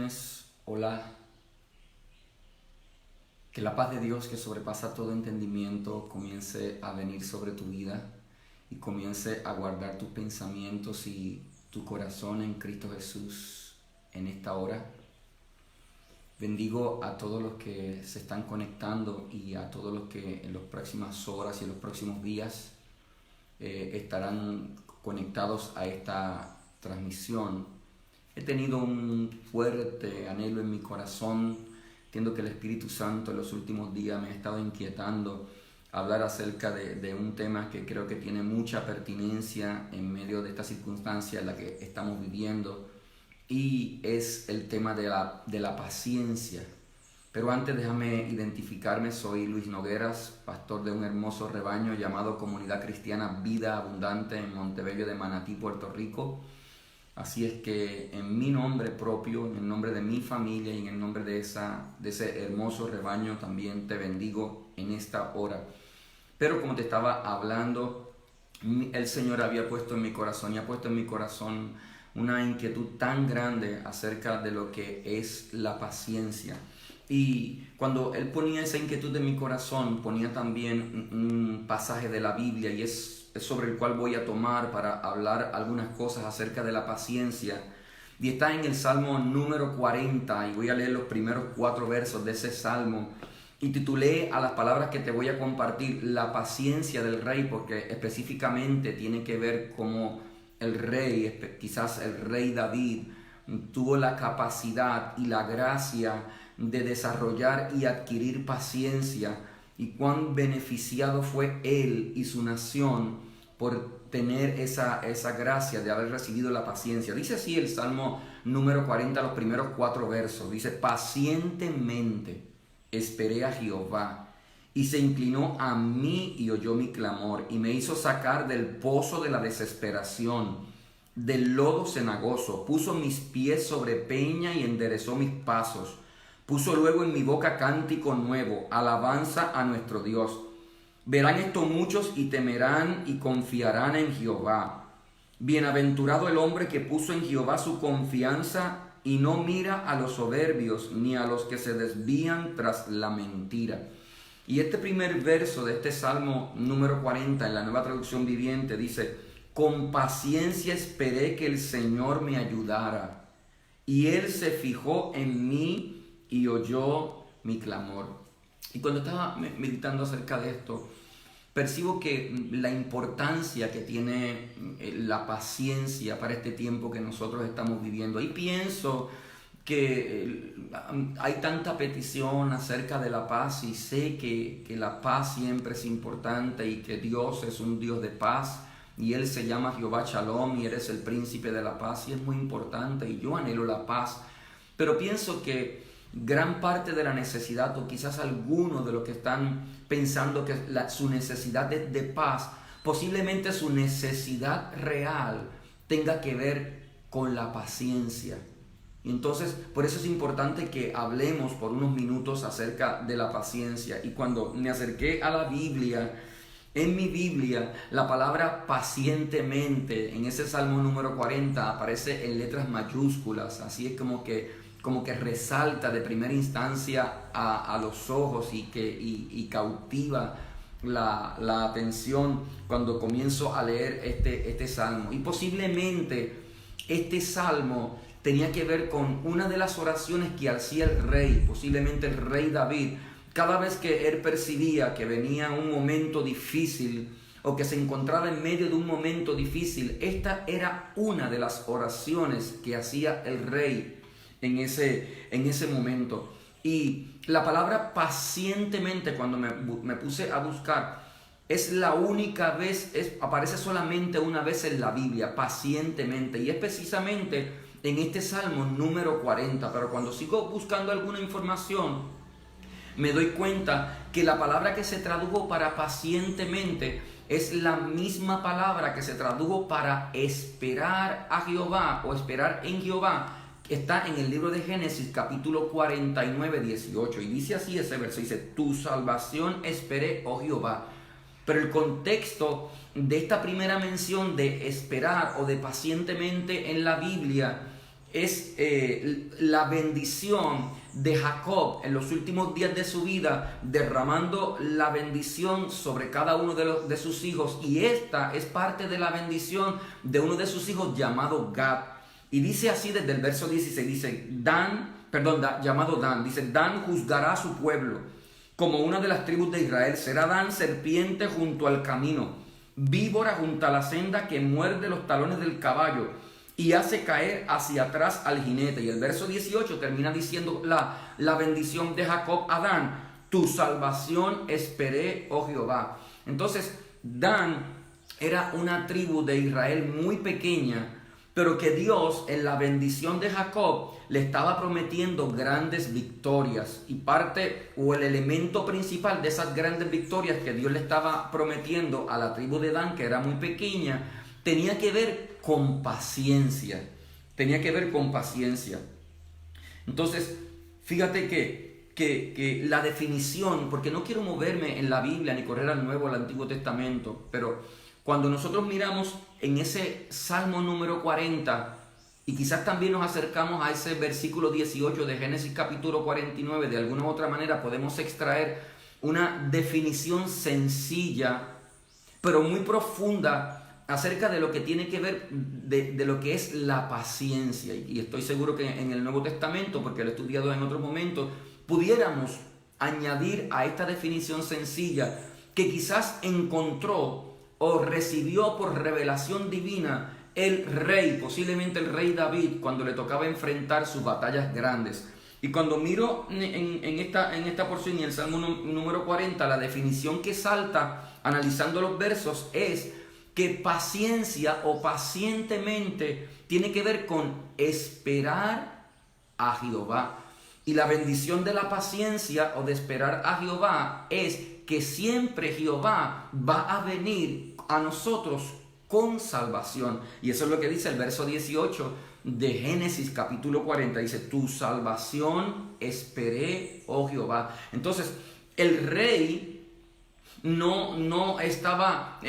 bendiciones. Hola. Que la paz de Dios, que sobrepasa todo entendimiento, comience a venir sobre tu vida y comience a guardar tus pensamientos y tu corazón en Cristo Jesús en esta hora. Bendigo a todos los que se están conectando y a todos los que en las próximas horas y en los próximos días estarán conectados a esta transmisión. He tenido un fuerte anhelo en mi corazón. Entiendo que el Espíritu Santo en los últimos días me ha estado inquietando a hablar acerca de un tema que creo que tiene mucha pertinencia en medio de esta circunstancia en la que estamos viviendo, y es el tema de la paciencia. Pero antes déjame identificarme. Soy Luis Nogueras, pastor de un hermoso rebaño llamado Comunidad Cristiana Vida Abundante en Montebello de Manatí, Puerto Rico. Así es que en mi nombre propio, en el nombre de mi familia y en el nombre de ese hermoso rebaño, también te bendigo en esta hora. Pero como te estaba hablando, el Señor había puesto en mi corazón y ha puesto en mi corazón una inquietud tan grande acerca de lo que es la paciencia. Y cuando Él ponía esa inquietud en mi corazón, ponía también un pasaje de la Biblia, y es sobre el cual voy a tomar para hablar algunas cosas acerca de la paciencia. Y está en el Salmo número 40, y voy a leer los primeros 4 versos de ese Salmo. Y titulé a las palabras que te voy a compartir la paciencia del rey, porque específicamente tiene que ver cómo el rey, quizás el rey David, tuvo la capacidad y la gracia de desarrollar y adquirir paciencia, y cuán beneficiado fue él y su nación por tener esa gracia de haber recibido la paciencia. Dice así el Salmo número 40, los primeros 4 versos. Dice: pacientemente esperé a Jehová, y se inclinó a mí y oyó mi clamor, y me hizo sacar del pozo de la desesperación, del lodo cenagoso. Puso mis pies sobre peña y enderezó mis pasos. Puso luego en mi boca cántico nuevo, alabanza a nuestro Dios. Verán esto muchos y temerán y confiarán en Jehová. Bienaventurado el hombre que puso en Jehová su confianza y no mira a los soberbios ni a los que se desvían tras la mentira. Y este primer verso de este Salmo número 40 en la Nueva Traducción Viviente dice: con paciencia esperé que el Señor me ayudara, y Él se fijó en mí y oyó mi clamor. Y cuando estaba meditando acerca de esto, percibo que la importancia que tiene la paciencia para este tiempo que nosotros estamos viviendo. Y pienso que hay tanta petición acerca de la paz, y sé que la paz siempre es importante y que Dios es un Dios de paz, y Él se llama Jehová Shalom y eres el príncipe de la paz, y es muy importante, y yo anhelo la paz. Pero pienso que gran parte de la necesidad, o quizás algunos de los que están pensando que su necesidad de paz, posiblemente su necesidad real tenga que ver con la paciencia. Y entonces, por eso es importante que hablemos por unos minutos acerca de la paciencia. Y cuando me acerqué a la Biblia, en mi Biblia, la palabra pacientemente, en ese Salmo número 40, aparece en letras mayúsculas. Así es como que resalta de primera instancia a los ojos y cautiva la atención cuando comienzo a leer este salmo. Y posiblemente este salmo tenía que ver con una de las oraciones que hacía el rey, posiblemente el rey David, cada vez que él percibía que venía un momento difícil o que se encontraba en medio de un momento difícil. Esta era una de las oraciones que hacía el rey en ese momento. Y la palabra pacientemente, cuando me puse a buscar, es la única vez, aparece solamente una vez en la Biblia, pacientemente, y es precisamente en este Salmo número 40. Pero cuando sigo buscando alguna información, me doy cuenta que la palabra que se tradujo para pacientemente es la misma palabra que se tradujo para esperar a Jehová o esperar en Jehová. Está en el libro de Génesis capítulo 49, 18, y dice así ese verso, dice: tu salvación esperé, oh Jehová. Pero el contexto de esta primera mención de esperar o de pacientemente en la Biblia es la bendición de Jacob en los últimos días de su vida, derramando la bendición sobre cada uno de sus hijos. Y esta es parte de la bendición de uno de sus hijos llamado Gad. Y dice así desde el verso 16, dice, llamado Dan, dice, Dan juzgará a su pueblo como una de las tribus de Israel. Será Dan serpiente junto al camino, víbora junto a la senda que muerde los talones del caballo y hace caer hacia atrás al jinete. Y el verso 18 termina diciendo la bendición de Jacob a Dan: tu salvación esperé, oh Jehová. Entonces Dan era una tribu de Israel muy pequeña, pero que Dios en la bendición de Jacob le estaba prometiendo grandes victorias. Y parte o el elemento principal de esas grandes victorias que Dios le estaba prometiendo a la tribu de Dan, que era muy pequeña, tenía que ver con paciencia. Tenía que ver con paciencia. Entonces, fíjate que la definición, porque no quiero moverme en la Biblia ni correr al Nuevo o al Antiguo Testamento, pero cuando nosotros miramos en ese Salmo número 40, y quizás también nos acercamos a ese versículo 18 de Génesis capítulo 49, de alguna u otra manera podemos extraer una definición sencilla, pero muy profunda, acerca de lo que tiene que ver de lo que es la paciencia. Y estoy seguro que en el Nuevo Testamento, porque lo he estudiado en otros momentos, pudiéramos añadir a esta definición sencilla que quizás encontró o recibió por revelación divina el rey, posiblemente el rey David, cuando le tocaba enfrentar sus batallas grandes. Y cuando miro en esta porción y en el Salmo número 40, la definición que salta analizando los versos es que paciencia o pacientemente tiene que ver con esperar a Jehová. Y la bendición de la paciencia o de esperar a Jehová es que siempre Jehová va a venir a nosotros con salvación. Y eso es lo que dice el verso 18 de Génesis capítulo 40. Dice, tu salvación esperé, oh Jehová. Entonces, el rey no estaba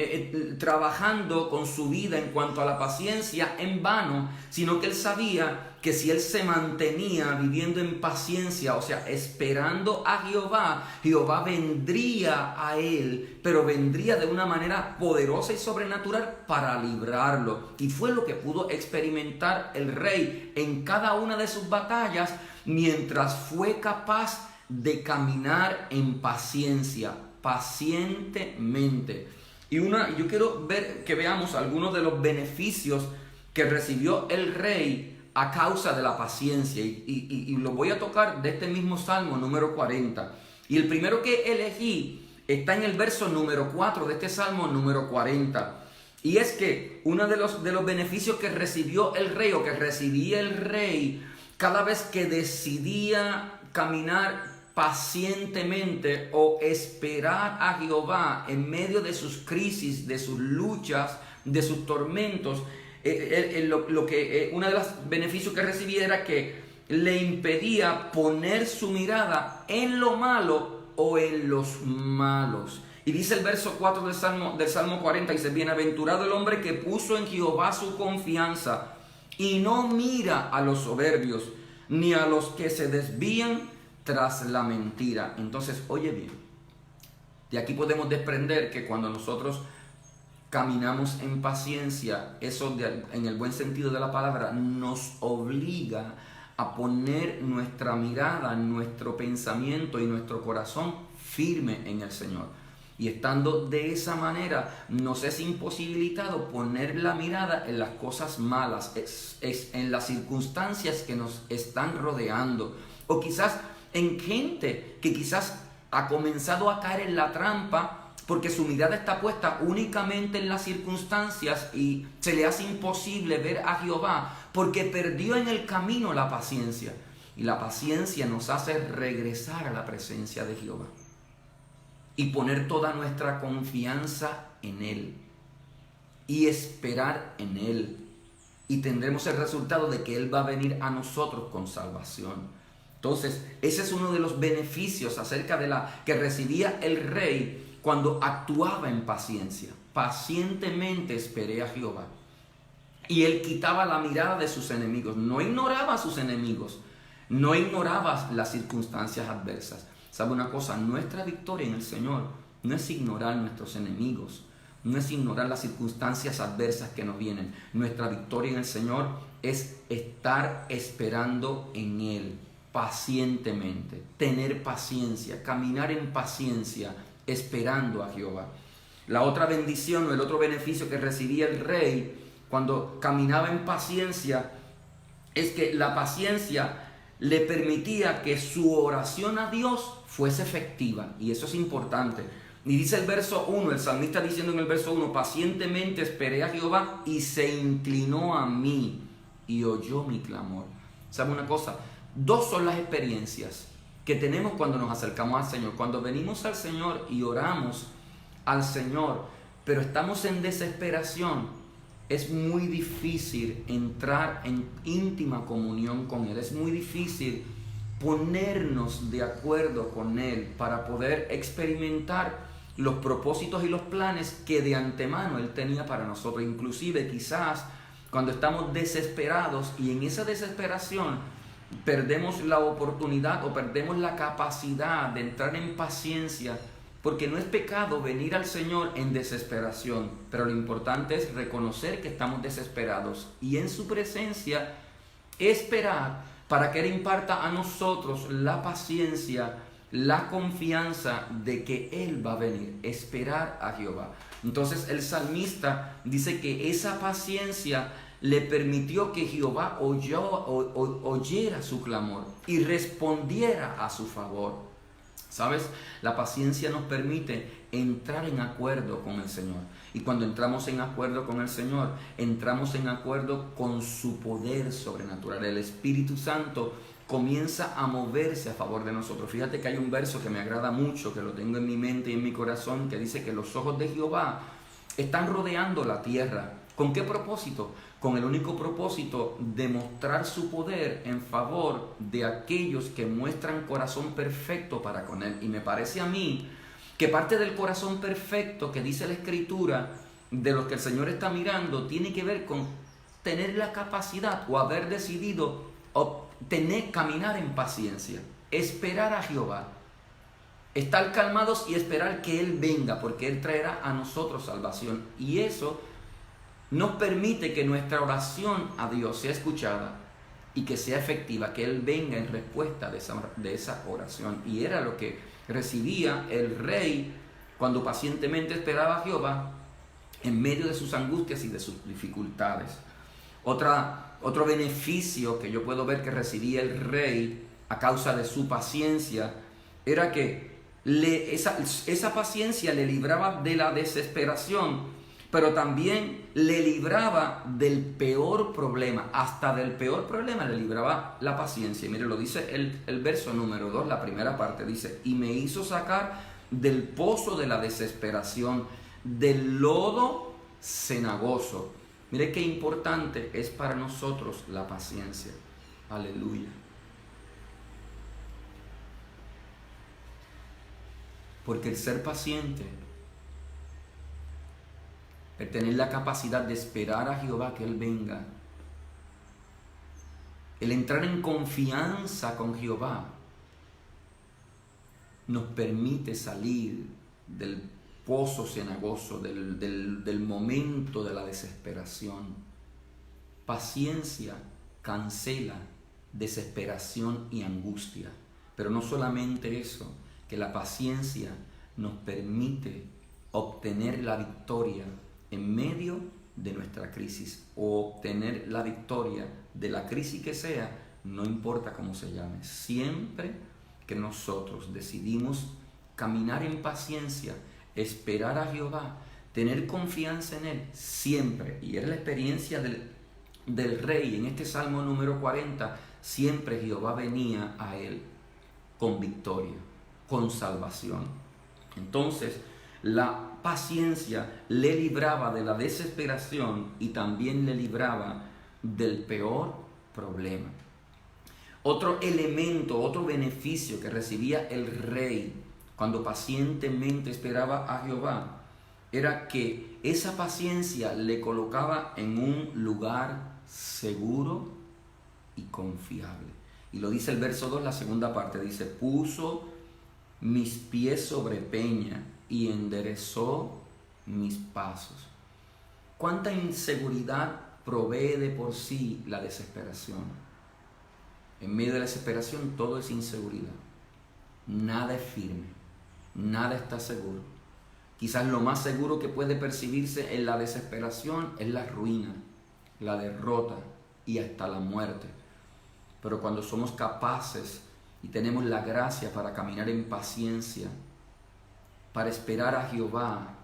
trabajando con su vida en cuanto a la paciencia en vano, sino que él sabía que si él se mantenía viviendo en paciencia, o sea, esperando a Jehová, Jehová vendría a él, pero vendría de una manera poderosa y sobrenatural para librarlo. Y fue lo que pudo experimentar el rey en cada una de sus batallas, mientras fue capaz de caminar en paciencia, pacientemente. Y yo quiero que veamos algunos de los beneficios que recibió el rey a causa de la paciencia. Y lo voy a tocar de este mismo Salmo número 40. Y el primero que elegí está en el verso número 4 de este Salmo número 40. Y es que uno de los beneficios que recibió el rey, o que recibía el rey, cada vez que decidía caminar pacientemente o esperar a Jehová en medio de sus crisis, de sus luchas, de sus tormentos, uno de los beneficios que recibía era que le impedía poner su mirada en lo malo o en los malos. Y dice el verso 4 del Salmo 40, dice, bienaventurado el hombre que puso en Jehová su confianza y no mira a los soberbios, ni a los que se desvían tras la mentira. Entonces, oye bien, de aquí podemos desprender que cuando nosotros caminamos en paciencia, eso en el buen sentido de la palabra nos obliga a poner nuestra mirada, nuestro pensamiento y nuestro corazón firme en el Señor. Y estando de esa manera, nos es imposibilitado poner la mirada en las cosas malas, en las circunstancias que nos están rodeando, o quizás en gente que quizás ha comenzado a caer en la trampa porque su mirada está puesta únicamente en las circunstancias y se le hace imposible ver a Jehová porque perdió en el camino la paciencia. Y la paciencia nos hace regresar a la presencia de Jehová y poner toda nuestra confianza en Él y esperar en Él. Y tendremos el resultado de que Él va a venir a nosotros con salvación. Entonces, ese es uno de los beneficios acerca de que recibía el rey cuando actuaba en paciencia. Pacientemente esperé a Jehová. Y él quitaba la mirada de sus enemigos. No ignoraba a sus enemigos. No ignoraba las circunstancias adversas. ¿Sabe una cosa? Nuestra victoria en el Señor no es ignorar nuestros enemigos. No es ignorar las circunstancias adversas que nos vienen. Nuestra victoria en el Señor es estar esperando en Él pacientemente. Tener paciencia. Caminar en paciencia. Esperando a Jehová. La otra bendición o el otro beneficio que recibía el rey cuando caminaba en paciencia es que la paciencia le permitía que su oración a Dios fuese efectiva, y eso es importante. Y dice el verso 1, el salmista diciendo en el verso 1, pacientemente esperé a Jehová y se inclinó a mí y oyó mi clamor. ¿Sabe una cosa? Dos son las experiencias que tenemos cuando nos acercamos al Señor. Cuando venimos al Señor y oramos al Señor, pero estamos en desesperación, es muy difícil entrar en íntima comunión con Él. Es muy difícil ponernos de acuerdo con Él para poder experimentar los propósitos y los planes que de antemano Él tenía para nosotros. Inclusive quizás cuando estamos desesperados y en esa desesperación perdemos la oportunidad o perdemos la capacidad de entrar en paciencia, porque no es pecado venir al Señor en desesperación, pero lo importante es reconocer que estamos desesperados y en su presencia esperar para que Él imparta a nosotros la paciencia, la confianza de que Él va a venir, esperar a Jehová. Entonces el salmista dice que esa paciencia le permitió que Jehová oyera su clamor y respondiera a su favor. ¿Sabes? La paciencia nos permite entrar en acuerdo con el Señor. Y cuando entramos en acuerdo con el Señor, entramos en acuerdo con su poder sobrenatural. El Espíritu Santo comienza a moverse a favor de nosotros. Fíjate que hay un verso que me agrada mucho, que lo tengo en mi mente y en mi corazón, que dice que los ojos de Jehová están rodeando la tierra. ¿Con qué propósito? Con el único propósito de mostrar su poder en favor de aquellos que muestran corazón perfecto para con Él. Y me parece a mí que parte del corazón perfecto que dice la Escritura, de los que el Señor está mirando, tiene que ver con tener la capacidad o haber decidido caminar en paciencia, esperar a Jehová, estar calmados y esperar que Él venga, porque Él traerá a nosotros salvación. Y eso nos permite que nuestra oración a Dios sea escuchada y que sea efectiva, que Él venga en respuesta de esa oración. Y era lo que recibía el rey cuando pacientemente esperaba a Jehová en medio de sus angustias y de sus dificultades. Otro beneficio que yo puedo ver que recibía el rey a causa de su paciencia era que esa paciencia le libraba de la desesperación, pero también le libraba del peor problema. Hasta del peor problema le libraba la paciencia. Mire, lo dice el verso número 2, la primera parte, dice: y me hizo sacar del pozo de la desesperación, del lodo cenagoso. Mire qué importante es para nosotros la paciencia. Aleluya. Porque el ser paciente, el tener la capacidad de esperar a Jehová que Él venga, el entrar en confianza con Jehová, nos permite salir del pozo cenagoso, del momento de la desesperación. Paciencia cancela desesperación y angustia. Pero no solamente eso, que la paciencia nos permite obtener la victoria en medio de nuestra crisis, o obtener la victoria de la crisis que sea, no importa cómo se llame. Siempre que nosotros decidimos caminar en paciencia, esperar a Jehová, tener confianza en Él, siempre, y era la experiencia del rey en este Salmo número 40, siempre Jehová venía a él con victoria, con salvación. Entonces, la paciencia le libraba de la desesperación y también le libraba del peor problema. Otro elemento, otro beneficio que recibía el rey cuando pacientemente esperaba a Jehová era que esa paciencia le colocaba en un lugar seguro y confiable. Y lo dice el verso 2, la segunda parte, dice, puso mis pies sobre peña y enderezó mis pasos. ¿Cuánta inseguridad provee de por sí la desesperación? En medio de la desesperación todo es inseguridad. Nada es firme, nada está seguro. Quizás lo más seguro que puede percibirse en la desesperación es la ruina, la derrota y hasta la muerte. Pero cuando somos capaces y tenemos la gracia para caminar en paciencia, para esperar a Jehová,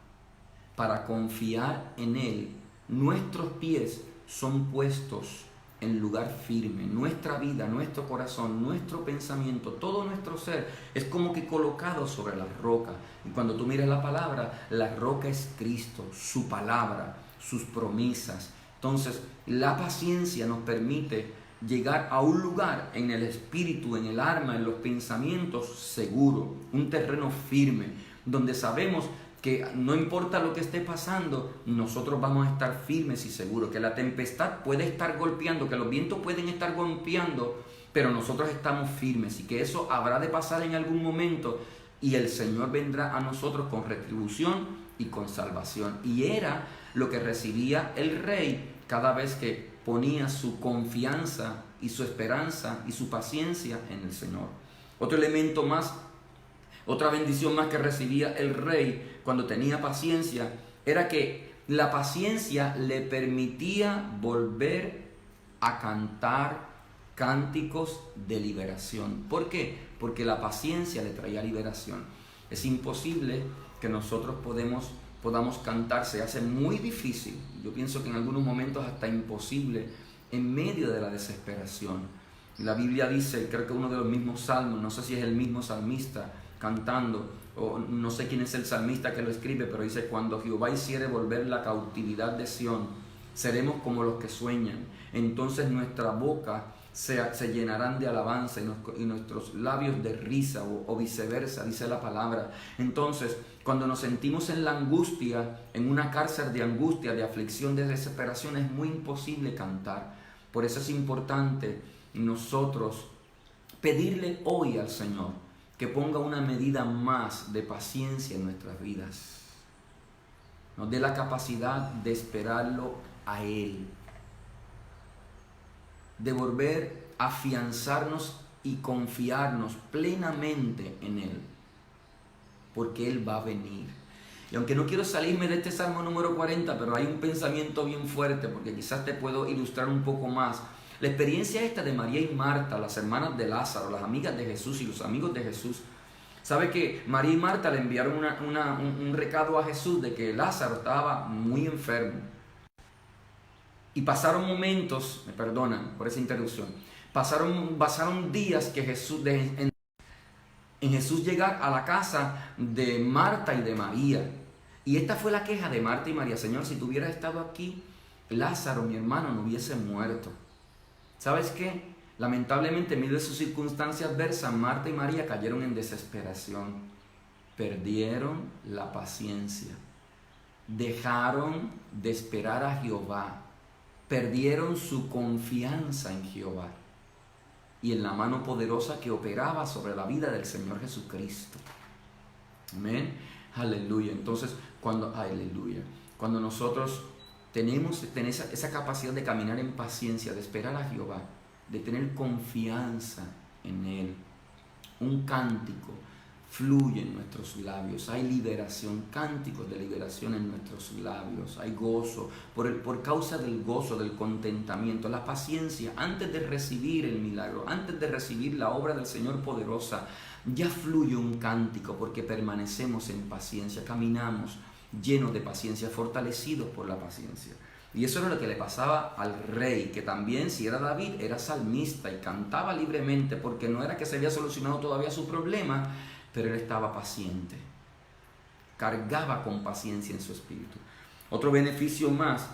para confiar en Él, nuestros pies son puestos en lugar firme. Nuestra vida, nuestro corazón, nuestro pensamiento, todo nuestro ser es como que colocado sobre la roca. Y cuando tú miras la palabra, la roca es Cristo, su palabra, sus promesas. Entonces, la paciencia nos permite llegar a un lugar en el espíritu, en el alma, en los pensamientos seguro, un terreno firme, donde sabemos que no importa lo que esté pasando, nosotros vamos a estar firmes y seguros, que la tempestad puede estar golpeando, que los vientos pueden estar golpeando, pero nosotros estamos firmes y que eso habrá de pasar en algún momento y el Señor vendrá a nosotros con retribución y con salvación. Y era lo que recibía el rey cada vez que ponía su confianza y su esperanza y su paciencia en el Señor. Otro elemento más, otra bendición más que recibía el rey cuando tenía paciencia, era que la paciencia le permitía volver a cantar cánticos de liberación. ¿Por qué? Porque la paciencia le traía liberación. Es imposible que nosotros podamos cantar, se hace muy difícil, yo pienso que en algunos momentos hasta imposible, en medio de la desesperación. La Biblia dice, creo que uno de los mismos salmos, no sé si es el mismo salmista cantando, o no sé quién es el salmista que lo escribe, pero dice, cuando Jehová hiciere volver la cautividad de Sión, seremos como los que sueñan, entonces nuestra boca se llenarán de alabanza y nuestros labios de risa o viceversa, dice la palabra. Entonces, cuando nos sentimos en la angustia, en una cárcel de angustia, de aflicción, de desesperación, es muy imposible cantar. Por eso es importante nosotros pedirle hoy al Señor que ponga una medida más de paciencia en nuestras vidas. Nos dé la capacidad de esperarlo a Él, de volver a afianzarnos y confiarnos plenamente en Él, porque Él va a venir. Y aunque no quiero salirme de este Salmo número 40, pero hay un pensamiento bien fuerte, porque quizás te puedo ilustrar un poco más. La experiencia esta de María y Marta, las hermanas de Lázaro, las amigas de Jesús y los amigos de Jesús, ¿sabe que María y Marta le enviaron un recado a Jesús de que Lázaro estaba muy enfermo? Y pasaron momentos, me perdonan por esa interrupción, pasaron días que en Jesús llegar a la casa de Marta y de María. Y esta fue la queja de Marta y María: Señor, si tú hubieras estado aquí, Lázaro, mi hermano, no hubiese muerto. ¿Sabes qué? Lamentablemente, en medio de sus circunstancias adversas, Marta y María cayeron en desesperación. Perdieron la paciencia. Dejaron de esperar a Jehová. Perdieron su confianza en Jehová y en la mano poderosa que operaba sobre la vida del Señor Jesucristo. Amén. Aleluya. Entonces, cuando nosotros tenemos esa capacidad de caminar en paciencia, de esperar a Jehová, de tener confianza en Él, un cántico fluye en nuestros labios, hay liberación, cánticos de liberación en nuestros labios, hay gozo, por causa del gozo, del contentamiento, la paciencia, antes de recibir el milagro, antes de recibir la obra del Señor poderosa, ya fluye un cántico porque permanecemos en paciencia, caminamos llenos de paciencia, fortalecidos por la paciencia. Y eso era lo que le pasaba al rey, que también, si era David, era salmista y cantaba libremente, porque no era que se había solucionado todavía su problema, pero él estaba paciente, cargaba con paciencia en su espíritu. Otro beneficio más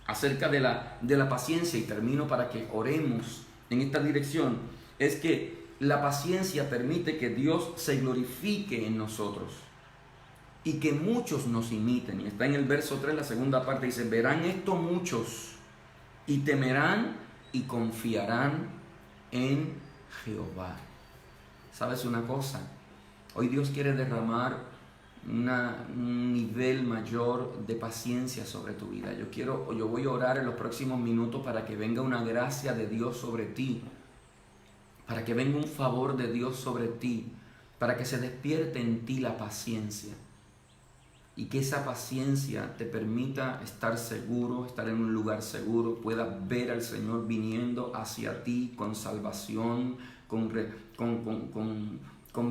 acerca de la paciencia, y termino para que oremos en esta dirección, es que la paciencia permite que Dios se glorifique en nosotros. y que muchos nos imiten. Y está en el verso 3, la segunda parte, dice, verán esto muchos y temerán y confiarán en Jehová. ¿Sabes una cosa? Hoy Dios quiere derramar un nivel mayor de paciencia sobre tu vida. Yo voy a orar en los próximos minutos para que venga una gracia de Dios sobre ti, para que venga un favor de Dios sobre ti, para que se despierte en ti la paciencia y que esa paciencia te permita estar seguro, estar en un lugar seguro, puedas ver al Señor viniendo hacia ti con salvación, con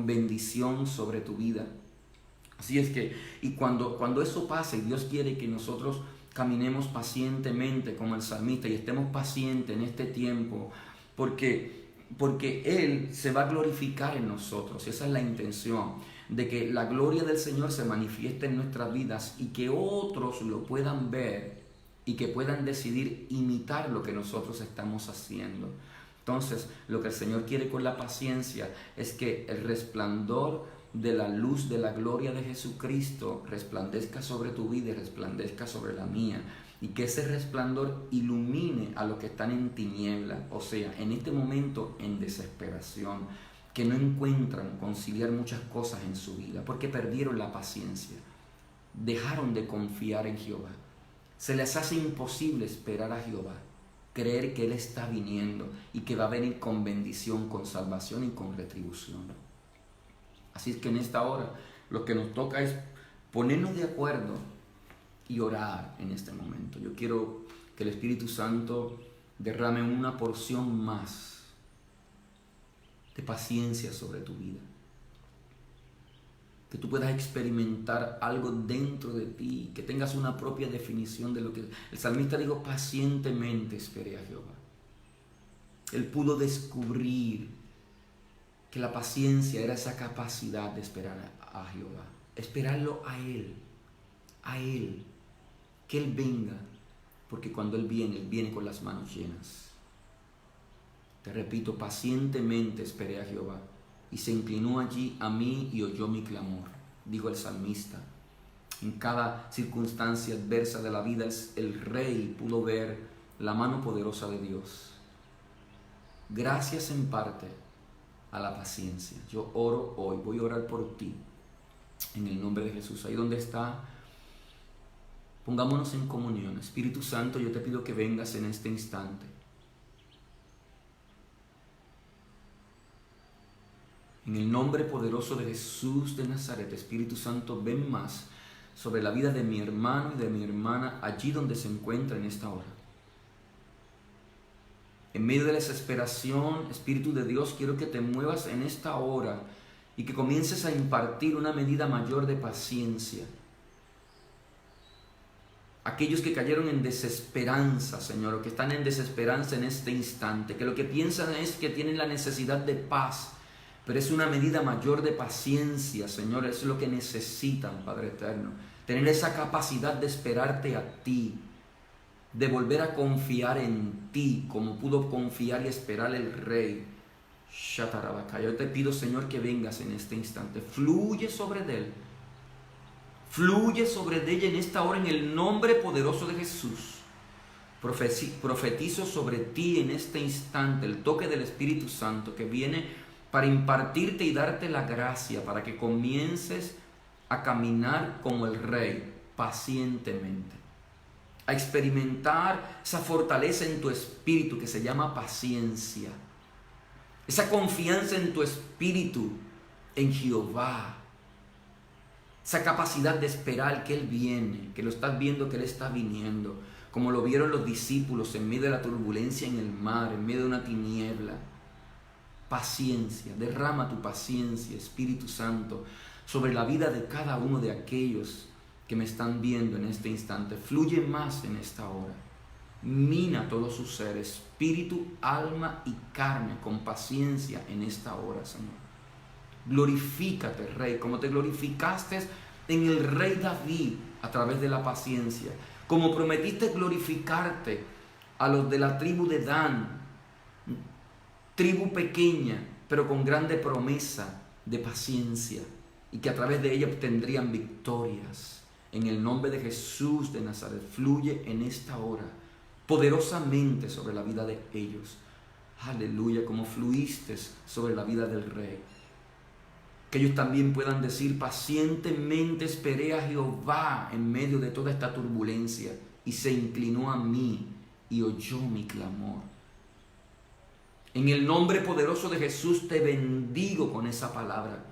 bendición sobre tu vida. Así es que, y cuando eso pase, Dios quiere que nosotros caminemos pacientemente como el salmista y estemos pacientes en este tiempo, porque Él se va a glorificar en nosotros. Esa es la intención, de que la gloria del Señor se manifieste en nuestras vidas y que otros lo puedan ver y que puedan decidir imitar lo que nosotros estamos haciendo. Entonces, lo que el Señor quiere con la paciencia es que el resplandor de la luz de la gloria de Jesucristo resplandezca sobre tu vida y resplandezca sobre la mía, y que ese resplandor ilumine a los que están en tinieblas, o sea, en este momento en desesperación, que no encuentran conciliar muchas cosas en su vida porque perdieron la paciencia, dejaron de confiar en Jehová. Se les hace imposible esperar a Jehová, creer que Él está viniendo y que va a venir con bendición, con salvación y con retribución. Así es que en esta hora lo que nos toca es ponernos de acuerdo y orar en este momento. Yo quiero que el Espíritu Santo derrame una porción más de paciencia sobre tu vida. Que tú puedas experimentar algo dentro de ti, que tengas una propia definición de lo que... El salmista dijo, pacientemente esperé a Jehová. Él pudo descubrir que la paciencia era esa capacidad de esperar a Jehová, esperarlo a Él, que Él venga, porque cuando Él viene con las manos llenas. Te repito, pacientemente esperé a Jehová, y se inclinó allí a mí y oyó mi clamor, dijo el salmista. En cada circunstancia adversa de la vida, el rey pudo ver la mano poderosa de Dios. Gracias en parte a la paciencia. Yo oro hoy, voy a orar por ti, en el nombre de Jesús. Ahí donde está, pongámonos en comunión. Espíritu Santo, yo te pido que vengas en este instante. En el nombre poderoso de Jesús de Nazaret, Espíritu Santo, ven más sobre la vida de mi hermano y de mi hermana allí donde se encuentra en esta hora. En medio de la desesperación, Espíritu de Dios, quiero que te muevas en esta hora y que comiences a impartir una medida mayor de paciencia. Aquellos que cayeron en desesperanza, Señor, o que están en desesperanza en este instante, que lo que piensan es que tienen la necesidad de paz, pero es una medida mayor de paciencia, Señor, es lo que necesitan, Padre eterno. Tener esa capacidad de esperarte a ti, de volver a confiar en ti, como pudo confiar y esperar el rey. Yo te pido, Señor, que vengas en este instante. Fluye sobre él. Fluye sobre ella en esta hora en el nombre poderoso de Jesús. Profetizo sobre ti en este instante el toque del Espíritu Santo que viene para impartirte y darte la gracia para que comiences a caminar como el Rey, pacientemente. A experimentar esa fortaleza en tu espíritu que se llama paciencia. Esa confianza en tu espíritu, en Jehová. Esa capacidad de esperar que Él viene, que lo estás viendo que Él está viniendo. Como lo vieron los discípulos en medio de la turbulencia en el mar, en medio de una tiniebla. Paciencia, derrama tu paciencia, Espíritu Santo, sobre la vida de cada uno de aquellos que me están viendo en este instante. Fluye más en esta hora. Mina todo su ser, espíritu, alma y carne, con paciencia en esta hora, Señor. Glorifícate, Rey, como te glorificaste en el Rey David a través de la paciencia. Como prometiste glorificarte a los de la tribu de Dan, tribu pequeña, pero con grande promesa de paciencia. y que a través de ella obtendrían victorias. En el nombre de Jesús de Nazaret, fluye en esta hora poderosamente sobre la vida de ellos. Aleluya, como fluiste sobre la vida del rey. Que ellos también puedan decir: pacientemente esperé a Jehová en medio de toda esta turbulencia, y se inclinó a mí y oyó mi clamor. En el nombre poderoso de Jesús te bendigo con esa palabra.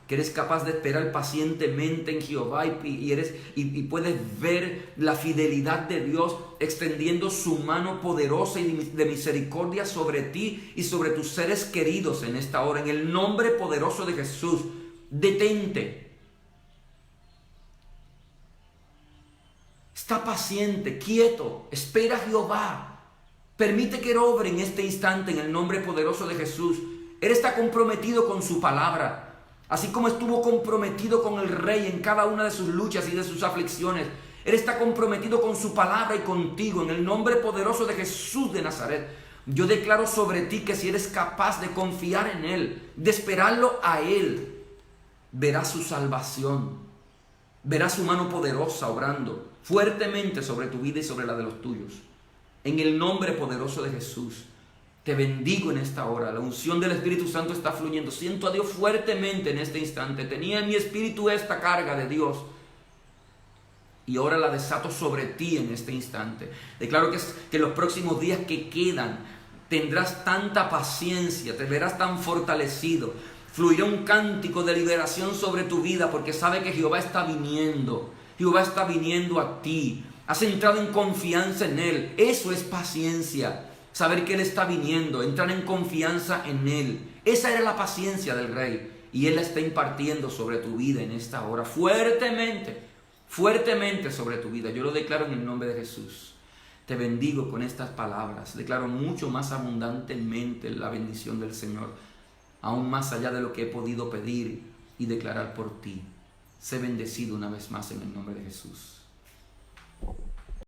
Que eres capaz de esperar pacientemente en Jehová y puedes ver la fidelidad de Dios extendiendo su mano poderosa y de misericordia sobre ti y sobre tus seres queridos en esta hora. En el nombre poderoso de Jesús, detente. Está paciente, quieto, espera a Jehová. Permite que Él obre en este instante en el nombre poderoso de Jesús. Él está comprometido con su palabra. Así como estuvo comprometido con el rey en cada una de sus luchas y de sus aflicciones, Él está comprometido con su palabra y contigo. En el nombre poderoso de Jesús de Nazaret, yo declaro sobre ti que si eres capaz de confiar en Él, de esperarlo a Él, verás su salvación, verás su mano poderosa obrando fuertemente sobre tu vida y sobre la de los tuyos. En el nombre poderoso de Jesús, te bendigo en esta hora. La unción del Espíritu Santo está fluyendo. Siento a Dios fuertemente en este instante. Tenía en mi espíritu esta carga de Dios, y ahora la desato sobre ti en este instante. Declaro que los próximos días que quedan tendrás tanta paciencia, te verás tan fortalecido. Fluirá un cántico de liberación sobre tu vida, porque sabe que Jehová está viniendo. Jehová está viniendo a ti. Has entrado en confianza en Él. Eso es paciencia. Saber que Él está viniendo, entrar en confianza en Él. Esa era la paciencia del rey, y Él la está impartiendo sobre tu vida en esta hora, fuertemente, fuertemente sobre tu vida. Yo lo declaro en el nombre de Jesús. Te bendigo con estas palabras. Declaro mucho más abundantemente la bendición del Señor, aún más allá de lo que he podido pedir y declarar por ti. Sé bendecido una vez más en el nombre de Jesús.